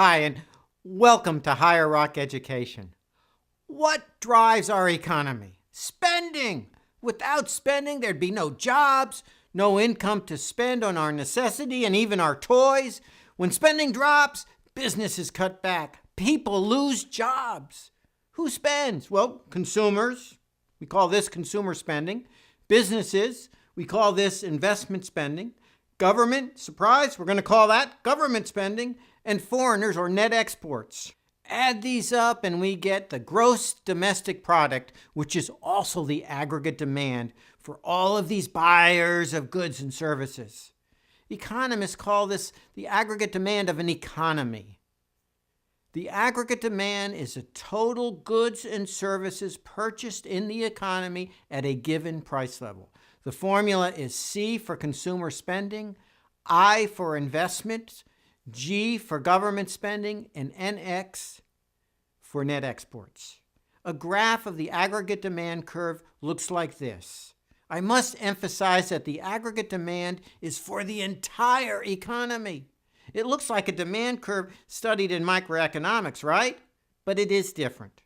Hi, and welcome to Higher Rock Education. What drives our economy? Spending. Without spending, there'd be no jobs, no income to spend on our necessity and even our toys. When spending drops, businesses cut back. People lose jobs. Who spends? Well, consumers. We call this consumer spending. Businesses. We call this investment spending. Government, surprise, we're going to call that government spending. And foreigners or net exports. Add these up and we get the gross domestic product, which is also the aggregate demand for all of these buyers of goods and services. Economists call this the aggregate demand of an economy. The aggregate demand is the total goods and services purchased in the economy at a given price level. The formula is C for consumer spending, I for investment, G for government spending, and NX for net exports. A graph of the aggregate demand curve looks like this. I must emphasize that the aggregate demand is for the entire economy. It looks like a demand curve studied in microeconomics, right? But it is different.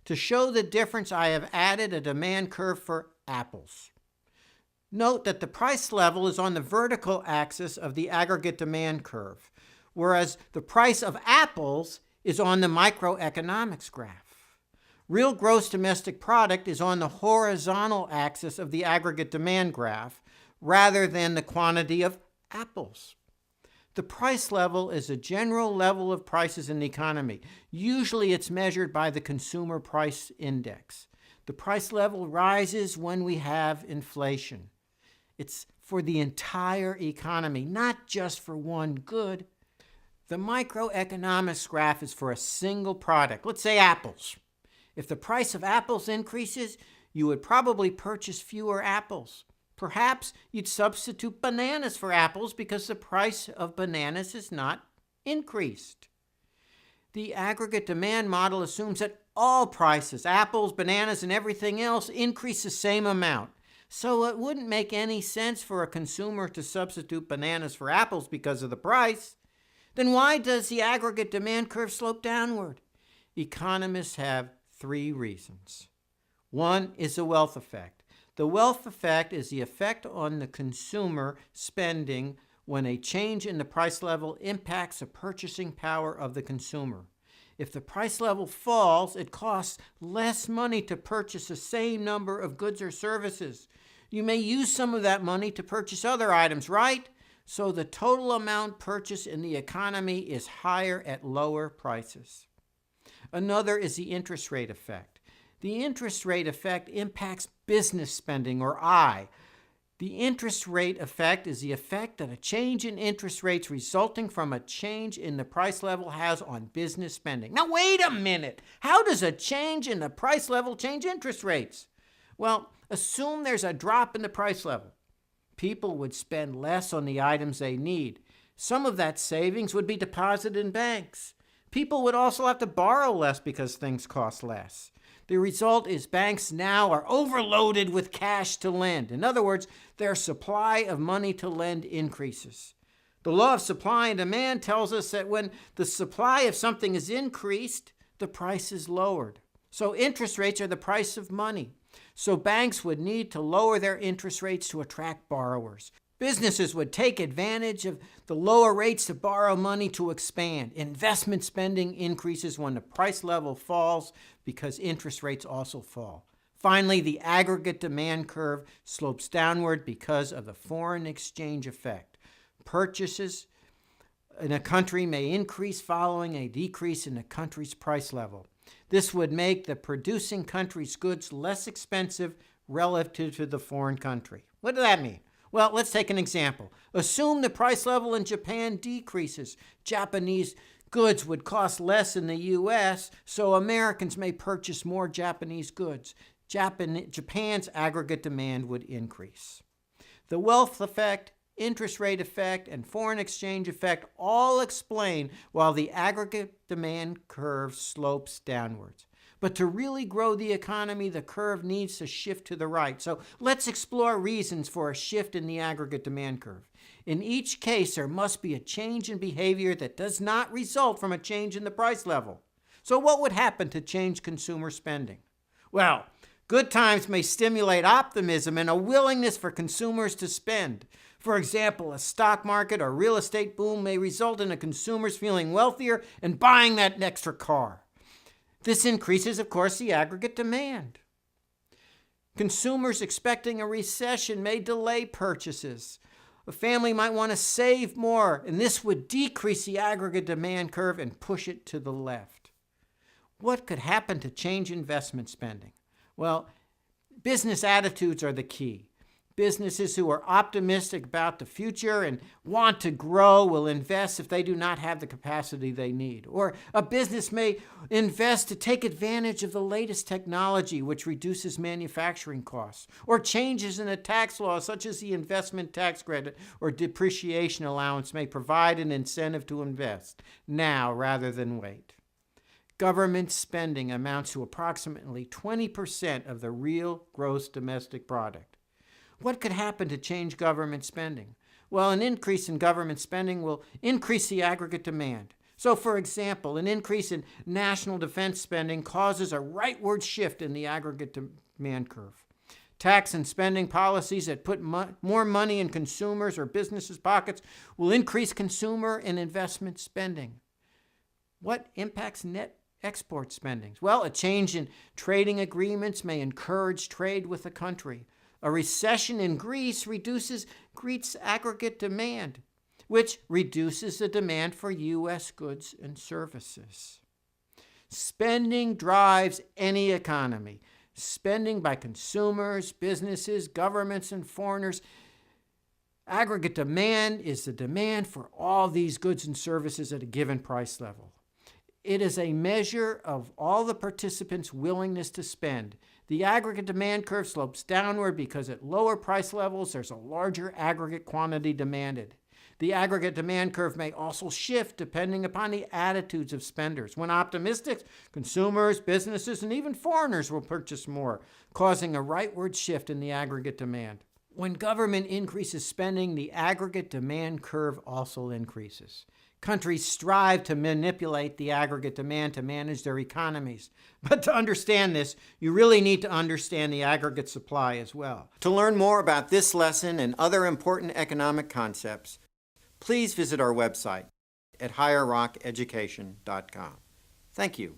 To show the difference, I have added a demand curve for apples. Note that the price level is on the vertical axis of the aggregate demand curve, whereas the price of apples is on the microeconomics graph. Real gross domestic product is on the horizontal axis of the aggregate demand graph rather than the quantity of apples. The price level is a general level of prices in the economy. Usually it's measured by the consumer price index. The price level rises when we have inflation. It's for the entire economy, not just for one good. The microeconomics graph is for a single product, let's say apples. If the price of apples increases, you would probably purchase fewer apples. Perhaps you'd substitute bananas for apples because the price of bananas is not increased. The aggregate demand model assumes that all prices, apples, bananas, and everything else, increase the same amount. So it wouldn't make any sense for a consumer to substitute bananas for apples because of the price. Then why does the aggregate demand curve slope downward? Economists have three reasons. One is the wealth effect. The wealth effect is the effect on the consumer spending when a change in the price level impacts the purchasing power of the consumer. If the price level falls, it costs less money to purchase the same number of goods or services. You may use some of that money to purchase other items, right? So the total amount purchased in the economy is higher at lower prices. Another is the interest rate effect. The interest rate effect impacts business spending, or I. The interest rate effect is the effect that a change in interest rates resulting from a change in the price level has on business spending. Now wait a minute. How does a change in the price level change interest rates? Well, assume there's a drop in the price level. People would spend less on the items they need. Some of that savings would be deposited in banks. People would also have to borrow less because things cost less. The result is banks now are overloaded with cash to lend. In other words, their supply of money to lend increases. The law of supply and demand tells us that when the supply of something is increased, the price is lowered. So interest rates are the price of money. So banks would need to lower their interest rates to attract borrowers. Businesses would take advantage of the lower rates to borrow money to expand. Investment spending increases when the price level falls because interest rates also fall. Finally, the aggregate demand curve slopes downward because of the foreign exchange effect. Purchases in a country may increase following a decrease in the country's price level. This would make the producing country's goods less expensive relative to the foreign country. What does that mean? Well, let's take an example. Assume the price level in Japan decreases. Japanese goods would cost less in the U.S., so Americans may purchase more Japanese goods. Japan's aggregate demand would increase. The wealth effect, interest rate effect, and foreign exchange effect all explain why the aggregate demand curve slopes downwards. But to really grow the economy, the curve needs to shift to the right. So let's explore reasons for a shift in the aggregate demand curve. In each case, there must be a change in behavior that does not result from a change in the price level. So what would happen to change consumer spending? Well, good times may stimulate optimism and a willingness for consumers to spend. For example, a stock market or real estate boom may result in consumers feeling wealthier and buying that extra car. This increases, of course, the aggregate demand. Consumers expecting a recession may delay purchases. A family might want to save more, and this would decrease the aggregate demand curve and push it to the left. What could happen to change investment spending? Well, business attitudes are the key. Businesses who are optimistic about the future and want to grow will invest if they do not have the capacity they need. Or a business may invest to take advantage of the latest technology, which reduces manufacturing costs, or changes in the tax law, such as the investment tax credit or depreciation allowance, may provide an incentive to invest now rather than wait. Government spending amounts to approximately 20% of the real gross domestic product. What could happen to change government spending? Well, an increase in government spending will increase the aggregate demand. So, for example, an increase in national defense spending causes a rightward shift in the aggregate demand curve. Tax and spending policies that put more money in consumers' or businesses' pockets will increase consumer and investment spending. What impacts net export spending? Well, a change in trading agreements may encourage trade with the country. A recession in Greece reduces Greece's aggregate demand, which reduces the demand for U.S. goods and services. Spending drives any economy. Spending by consumers, businesses, governments, and foreigners. Aggregate demand is the demand for all these goods and services at a given price level. It is a measure of all the participants' willingness to spend. The aggregate demand curve slopes downward because at lower price levels, there's a larger aggregate quantity demanded. The aggregate demand curve may also shift depending upon the attitudes of spenders. When optimistic, consumers, businesses, and even foreigners will purchase more, causing a rightward shift in the aggregate demand. When government increases spending, the aggregate demand curve also increases. Countries strive to manipulate the aggregate demand to manage their economies. But to understand this, you really need to understand the aggregate supply as well. To learn more about this lesson and other important economic concepts, please visit our website at higherrockeducation.com. Thank you.